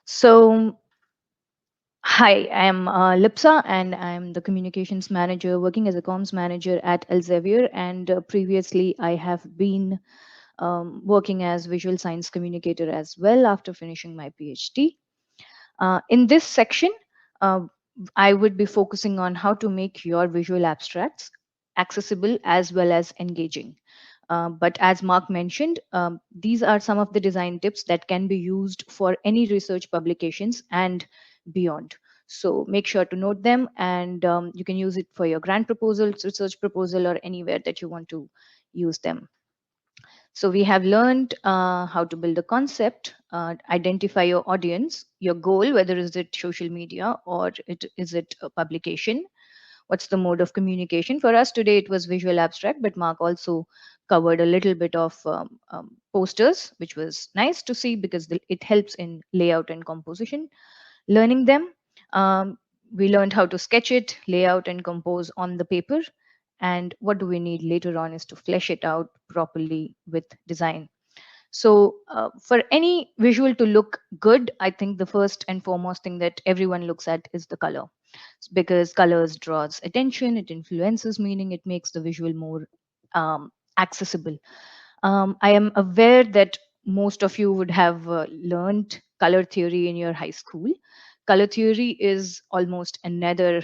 So, hi, I'm Lipsa, and I'm the communications manager working as a comms manager at Elsevier. And previously, I have been working as visual science communicator as well after finishing my PhD. In this section, uh, I would be focusing on how to make your visual abstracts accessible as well as engaging. But as Mark mentioned, these are some of the design tips that can be used for any research publications and beyond. So make sure to note them, and you can use it for your grant proposals, research proposal, or anywhere that you want to use them. So we have learned how to build a concept, identify your audience, your goal, whether is it social media or is it a publication. What's the mode of communication? For us today, it was visual abstract, but Mark also covered a little bit of posters, which was nice to see because it helps in layout and composition. Learning them, um, we learned how to sketch it, lay out, and compose on the paper. And what do we need later on is to flesh it out properly with design. So, for any visual to look good, I think the first and foremost thing that everyone looks at is the color, because colors draws attention, it influences meaning, it makes the visual more accessible. I am aware that most of you would have learned color theory in your high school. Color theory is almost another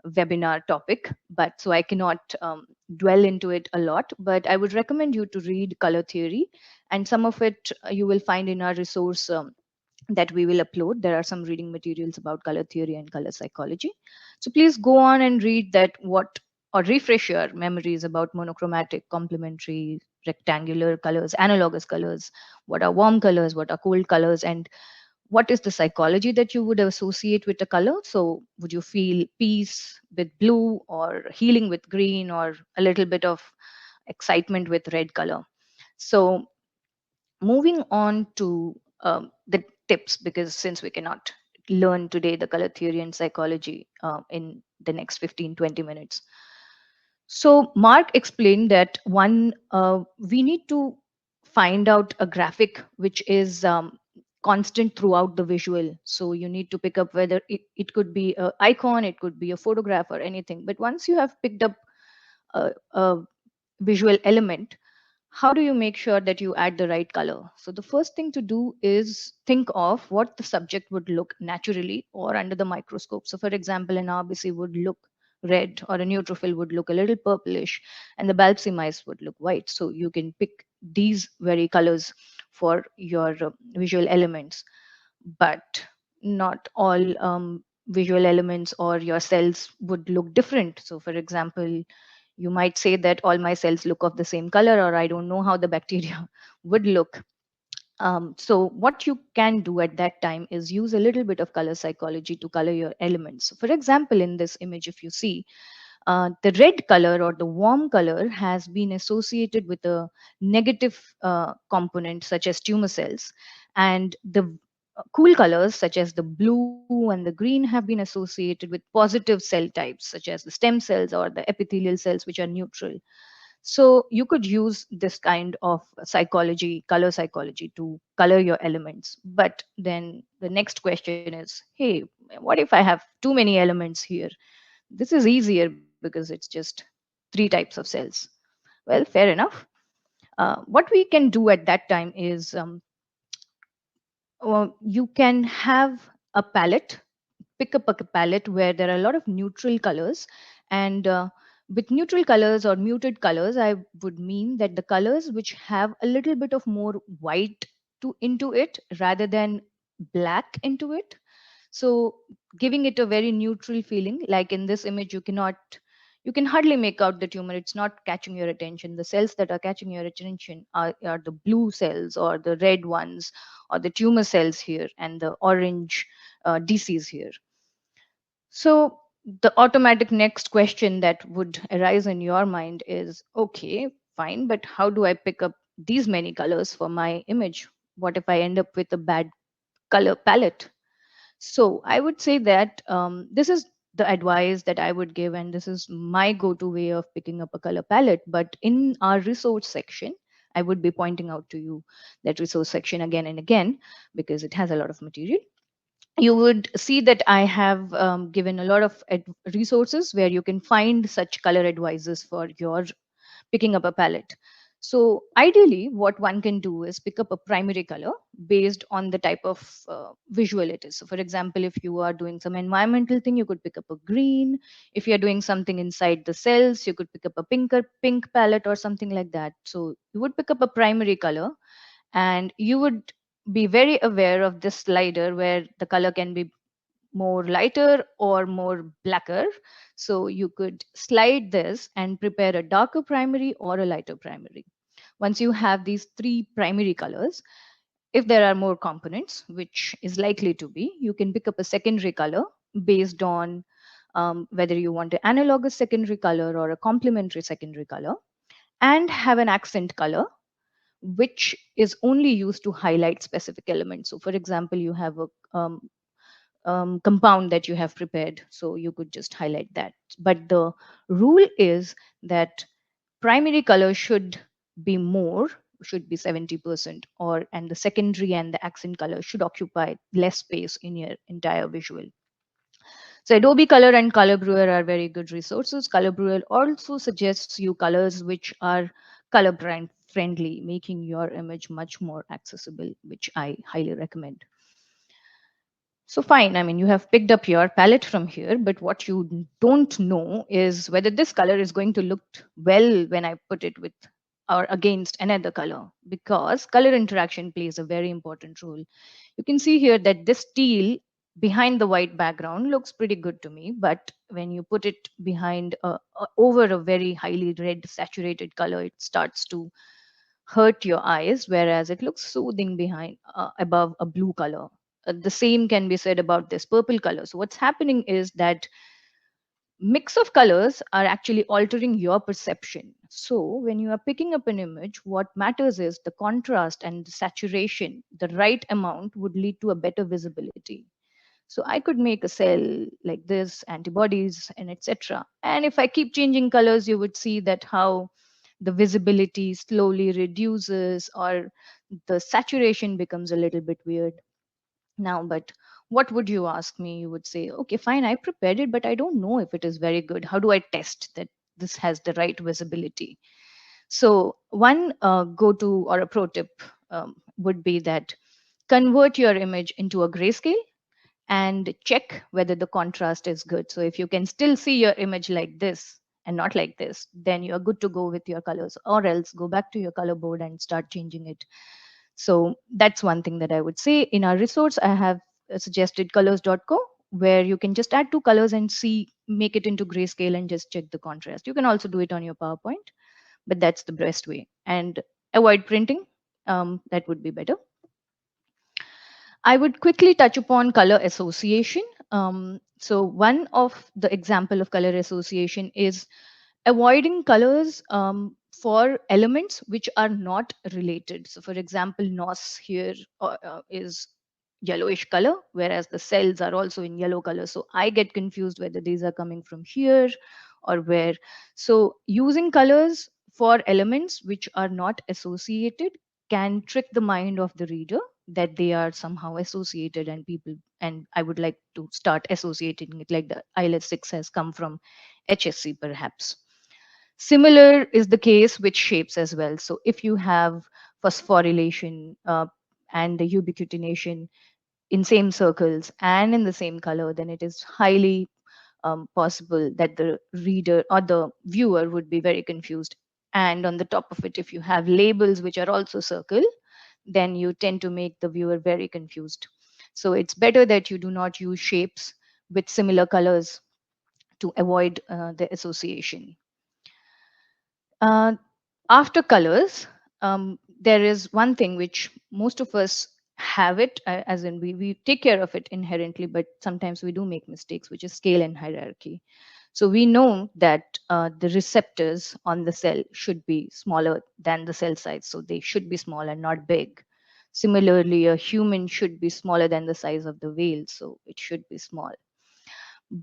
webinar topic, but so I cannot dwell into it a lot. But I would recommend you to read color theory, and some of it you will find in our resource that we will upload. There are some reading materials about color theory and color psychology. So please go on and read that, what or refresh your memories about monochromatic, complementary, rectangular colors, analogous colors, what are warm colors, what are cold colors, and what is the psychology that you would associate with a color. So would you feel peace with blue, or healing with green, or a little bit of excitement with red color? So moving on to the tips, because since we cannot learn today the color theory and psychology in the next 15-20 minutes. So Mark explained that one, we need to find out a graphic which is constant throughout the visual. So you need to pick up whether it could be an icon, it could be a photograph or anything. But once you have picked up a visual element, how do you make sure that you add the right color? So the first thing to do is think of what the subject would look naturally or under the microscope. So for example, an RBC would look red, or a neutrophil would look a little purplish, and the Balpsy mice would look white. So you can pick these very colors for your visual elements. But not all visual elements or your cells would look different. So for example, you might say that all my cells look of the same color, or I don't know how the bacteria would look. So what you can do at that time is use a little bit of color psychology to color your elements. So for example, in this image, if you see, the red color or the warm color has been associated with a negative component such as tumor cells, and the cool colors such as the blue and the green have been associated with positive cell types such as the stem cells or the epithelial cells, which are neutral. So you could use this kind of psychology, color psychology, to color your elements. But then the next question is, hey, what if I have too many elements here? This is easier because it's just three types of cells. Well, fair enough. What we can do at that time is, you can have a palette, pick up a palette where there are a lot of neutral colors. And with neutral colors or muted colors, I would mean that the colors which have a little bit of more white into it rather than black into it. So giving it a very neutral feeling, like in this image, you can hardly make out the tumor. It's not catching your attention. The cells that are catching your attention are the blue cells or the red ones, or the tumor cells here, and the orange DCs here. So the automatic next question that would arise in your mind is, okay, fine, but how do I pick up these many colors for my image? What if I end up with a bad color palette? So I would say that this is the advice that I would give, and this is my go-to way of picking up a color palette. But in our resource section, I would be pointing out to you that resource section again and again, because it has a lot of material. you would see that I have given a lot of resources where you can find such color advisors for your picking up a palette. So ideally, what one can do is pick up a primary color based on the type of visual it is. So for example, if you are doing some environmental thing, you could pick up a green. If you're doing something inside the cells, you could pick up a pink palette or something like that. So you would pick up a primary color, and you would be very aware of this slider where the color can be more lighter or more blacker. So you could slide this and prepare a darker primary or a lighter primary. Once you have these three primary colors, if there are more components, which is likely to be, you can pick up a secondary color based on whether you want an analogous secondary color or a complementary secondary color, and have an accent color which is only used to highlight specific elements. So for example, you have a compound that you have prepared, so you could just highlight that. But the rule is that primary color should be 70%, or and the secondary and the accent color should occupy less space in your entire visual. So Adobe Color and Color Brewer are very good resources. Color Brewer also suggests you colors which are color brand friendly, making your image much more accessible, which I highly recommend. So fine, I mean, you have picked up your palette from here, but what you don't know is whether this color is going to look well when I put it with or against another color, because color interaction plays a very important role. You can see here that this teal behind the white background looks pretty good to me, but when you put it behind over a very highly red saturated color, it starts to hurt your eyes, whereas it looks soothing behind above a blue color. The same can be said about this purple color. So what's happening is that mix of colors are actually altering your perception. So when you are picking up an image, what matters is the contrast and the saturation. The right amount would lead to a better visibility. So I could make a cell like this, antibodies, and etc. And if I keep changing colors, you would see that how the visibility slowly reduces, or the saturation becomes a little bit weird. Now, but what would you ask me? You would say, okay, fine, I prepared it, but I don't know if it is very good. How do I test that this has the right visibility? So, one go to or a pro tip would be that convert your image into a grayscale and check whether the contrast is good. So if you can still see your image like this and not like this, then you're good to go with your colors, or else go back to your color board and start changing it. So that's one thing that I would say. In our resource, I have suggested colors.co, where you can just add two colors and see, make it into grayscale and just check the contrast. You can also do it on your PowerPoint, but that's the best way. And avoid printing. That would be better. I would quickly touch upon color association. So one of the example of color association is avoiding colors for elements which are not related. So for example, NOS here is yellowish color, whereas the cells are also in yellow color. So I get confused whether these are coming from here or where. So using colors for elements which are not associated can trick the mind of the reader that they are somehow associated, and people, and I would like to start associating it like the ILS6 has come from HSC perhaps. Similar is the case with shapes as well. So if you have phosphorylation and the ubiquitination in same circles and in the same color, then it is highly possible that the reader or the viewer would be very confused. And on the top of it, if you have labels which are also circle, then you tend to make the viewer very confused. So it's better that you do not use shapes with similar colors to avoid the association. Uh, After colors, there is one thing which most of us have it, as in we take care of it inherently, but sometimes we do make mistakes, which is scale and hierarchy. So we know that the receptors on the cell should be smaller than the cell size. So they should be small and not big. Similarly, a human should be smaller than the size of the whale. So it should be small.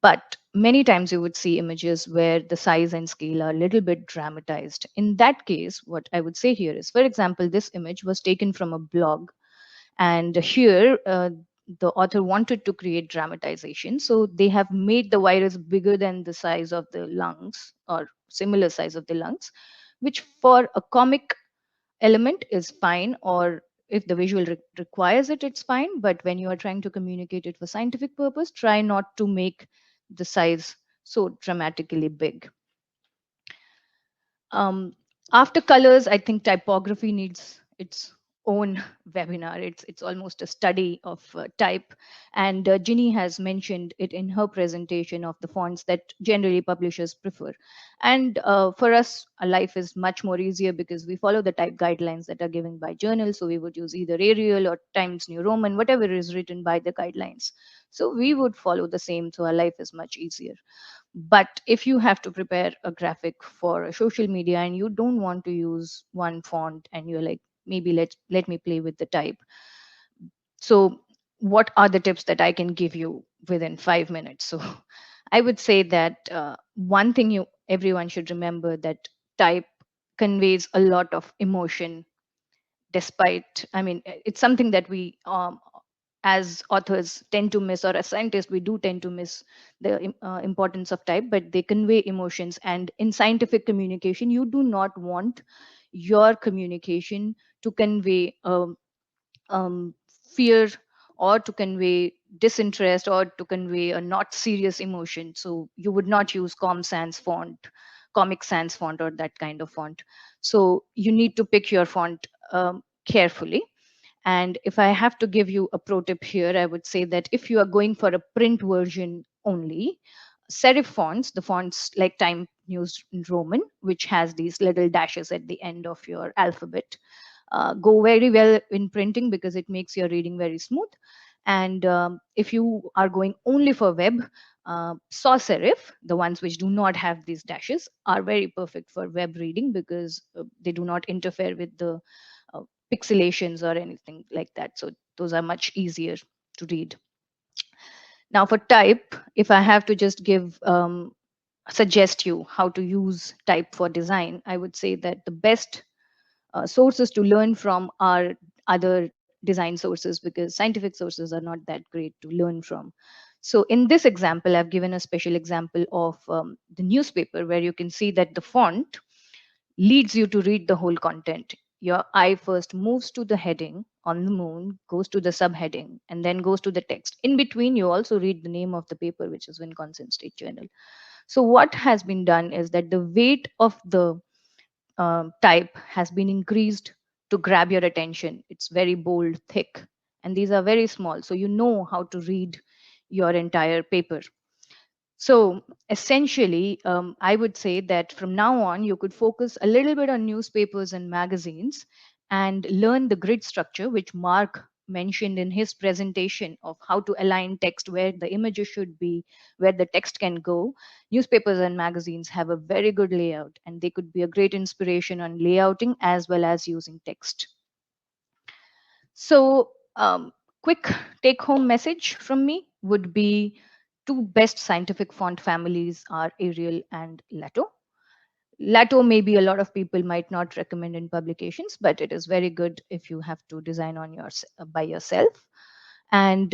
But many times you would see images where the size and scale are a little bit dramatized. In that case, what I would say here is, for example, this image was taken from a blog, and here the author wanted to create dramatization. So they have made the virus bigger than the size of the lungs or similar size of the lungs, which for a comic element is fine, or if the visual requires it, it's fine. But when you are trying to communicate it for scientific purpose, try not to make the size so dramatically big. um, After colors, I think typography needs its own webinar. It's almost a study of type, and Ginny has mentioned it in her presentation of the fonts that generally publishers prefer. And for us, our life is much more easier because we follow the type guidelines that are given by journals. So we would use either Arial or Times New Roman, whatever is written by the guidelines. So we would follow the same. So our life is much easier. But if you have to prepare a graphic for a social media and you don't want to use one font and you're like, maybe let me play with the type. So what are the tips that I can give you within 5 minutes? So I would say that one thing you everyone should remember, that type conveys a lot of emotion. Despite, I mean, it's something that we as authors tend to miss, or as scientists we do tend to miss the importance of type, but they convey emotions. And in scientific communication, you do not want your communication to convey fear, or to convey disinterest, or to convey a not serious emotion. So you would not use Comic Sans font, or that kind of font. So you need to pick your font carefully. And if I have to give you a pro tip here, I would say that if you are going for a print version only, serif fonts, the fonts like Time News Roman, which has these little dashes at the end of your alphabet, go very well in printing because it makes your reading very smooth. And if you are going only for web, sans serif, the ones which do not have these dashes, are very perfect for web reading because they do not interfere with the uh, pixelations or anything like that. So those are much easier to read. Now for type, if I have to just suggest you how to use type for design, I would say that the best sources to learn from are other design sources, because scientific sources are not that great to learn from. So in this example, I've given a special example of the newspaper, where you can see that the font leads you to read the whole content. Your eye first moves to the heading on the moon, goes to the subheading, and then goes to the text. In between, you also read the name of the paper, which is Wisconsin State Journal. So what has been done is that the weight of the type has been increased to grab your attention. It's very bold, thick, and these are very small. So you know how to read your entire paper. So essentially, I would say that from now on, you could focus a little bit on newspapers and magazines and learn the grid structure, which Mark mentioned in his presentation of how to align text where the images should be, where the text can go. Newspapers and magazines have a very good layout, and they could be a great inspiration on layouting as well as using text. So, quick take home message from me would be: two best scientific font families are Arial and Lato. Lato, maybe a lot of people might not recommend in publications, but it is very good if you have to design on by yourself. And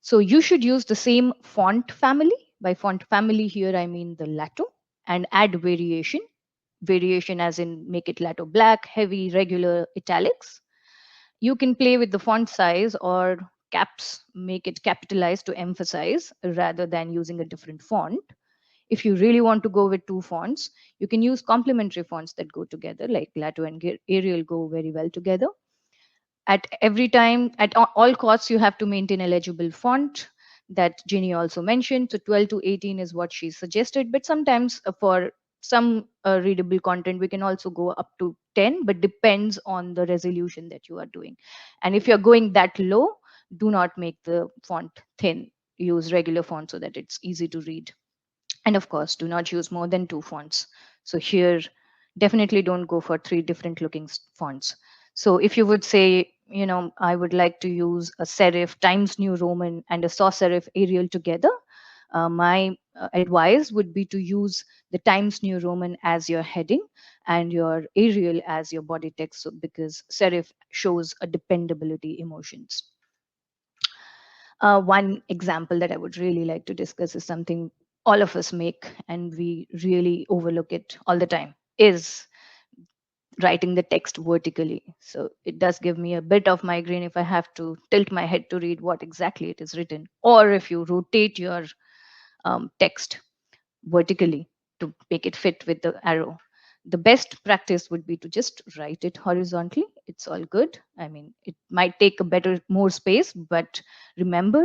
so you should use the same font family. By font family here, I mean the Lato, and add variation. Variation as in make it Lato black, heavy, regular, italics. You can play with the font size or caps, make it capitalized to emphasize rather than using a different font. If you really want to go with two fonts, you can use complementary fonts that go together, like Lato and Arial go very well together. At every time, at all costs, you have to maintain a legible font that Ginny also mentioned. So 12 to 18 is what she suggested, but sometimes for some readable content, we can also go up to 10, but depends on the resolution that you are doing. And if you're going that low, do not make the font thin. Use regular font so that it's easy to read. And of course, do not use more than two fonts. So here, definitely don't go for three different looking fonts. So if you would say, I would like to use a serif Times New Roman and a sans serif Arial together, my advice would be to use the Times New Roman as your heading and your Arial as your body text, so because serif shows a dependability emotions. One example that I would really like to discuss is something all of us make and we really overlook it all the time, is writing the text vertically. So it does give me a bit of migraine if I have to tilt my head to read what exactly it is written, or if you rotate your text vertically to make it fit with the arrow. The best practice would be to just write it horizontally. It's all good. I mean, it might take a better, more space, but remember,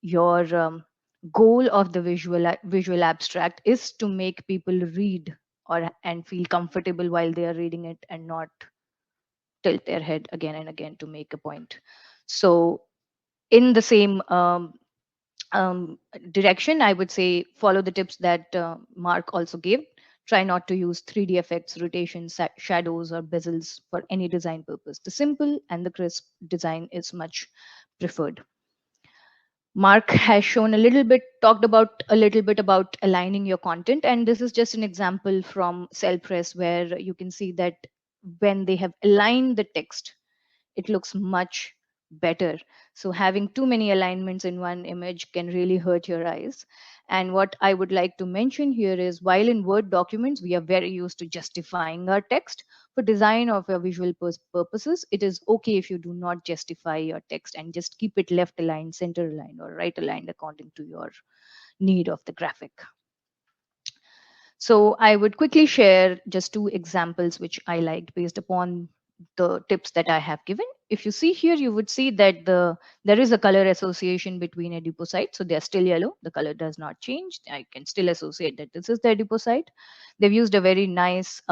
your goal of the visual abstract is to make people read or and feel comfortable while they are reading it, and not tilt their head again and again to make a point. So, in the same direction, I would say follow the tips that Mark also gave. Try not to use 3D effects, rotations, shadows, or bezels for any design purpose. The simple and the crisp design is much preferred. Mark has shown a little bit, talked about a little bit about aligning your content. And this is just an example from CellPress where you can see that when they have aligned the text, it looks much better. So having too many alignments in one image can really hurt your eyes. And what I would like to mention here is, while in Word documents, we are very used to justifying our text. For design of your visual purposes, it is okay if you do not justify your text and just keep it left aligned, center aligned, or right aligned according to your need of the graphic. So I would quickly share just two examples which I liked based upon the tips that I have given. If you see here, you would see that there is a color association between adipocytes. So they're still yellow. The color does not change. I can still associate that this is the adipocyte. They've used a very nice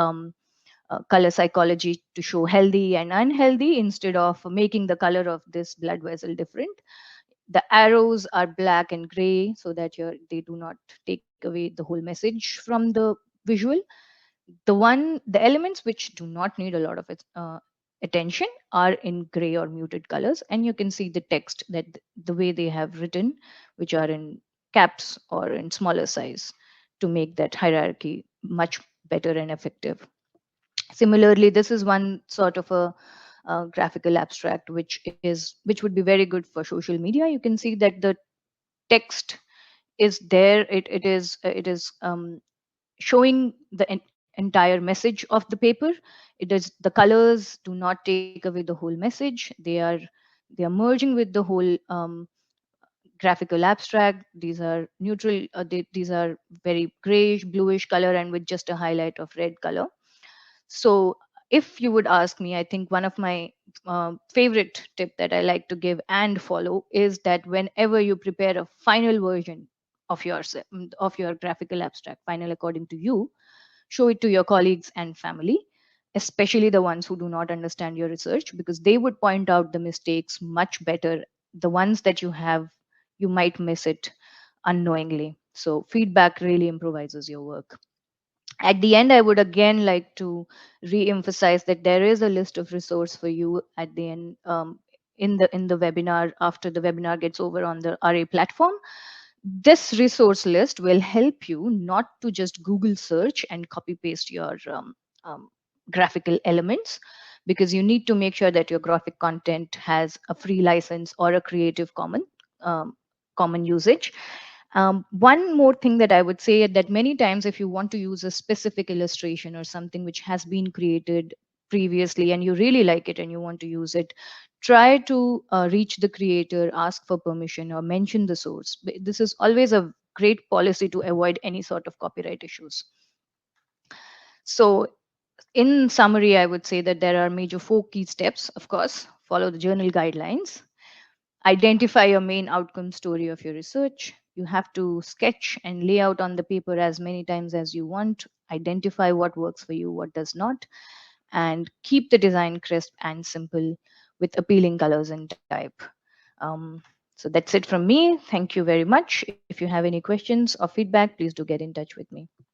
color psychology to show healthy and unhealthy instead of making the color of this blood vessel different. The arrows are black and gray so that they do not take away the whole message from the visual. The elements which do not need a lot of attention are in gray or muted colors, and you can see the text that the way they have written, which are in caps or in smaller size, to make that hierarchy much better and effective. Similarly, this is one sort of a graphical abstract which would be very good for social media. You can see that the text is there. It is showing the entire message of the paper. It is, the colors do not take away the whole message. They are merging with the whole graphical abstract. These are neutral. These are very grayish, bluish color, and with just a highlight of red color. So, if you would ask me, I think one of my favorite tip that I like to give and follow is that whenever you prepare a final version of your graphical abstract, final according to you, show it to your colleagues and family, especially the ones who do not understand your research, because they would point out the mistakes much better. The ones that you have, you might miss it unknowingly. So, feedback really improvises your work. At the end, I would again like to re-emphasize that there is a list of resource for you at the end, in the webinar, after the webinar gets over on the RA platform. This resource list will help you not to just Google search and copy paste your um, graphical elements, because you need to make sure that your graphic content has a free license or a Creative um, common usage. One more thing that I would say, that many times if you want to use a specific illustration or something which has been created previously and you really like it and you want to use it, try to reach the creator, ask for permission, or mention the source. This is always a great policy to avoid any sort of copyright issues. So, in summary, I would say that there are major four key steps. Of course, follow the journal guidelines. Identify your main outcome story of your research. You have to sketch and lay out on the paper as many times as you want. Identify what works for you, what does not, and keep the design crisp and simple with appealing colors and type. Um, so that's it from me. Thank you very much. If you have any questions or feedback, please do get in touch with me.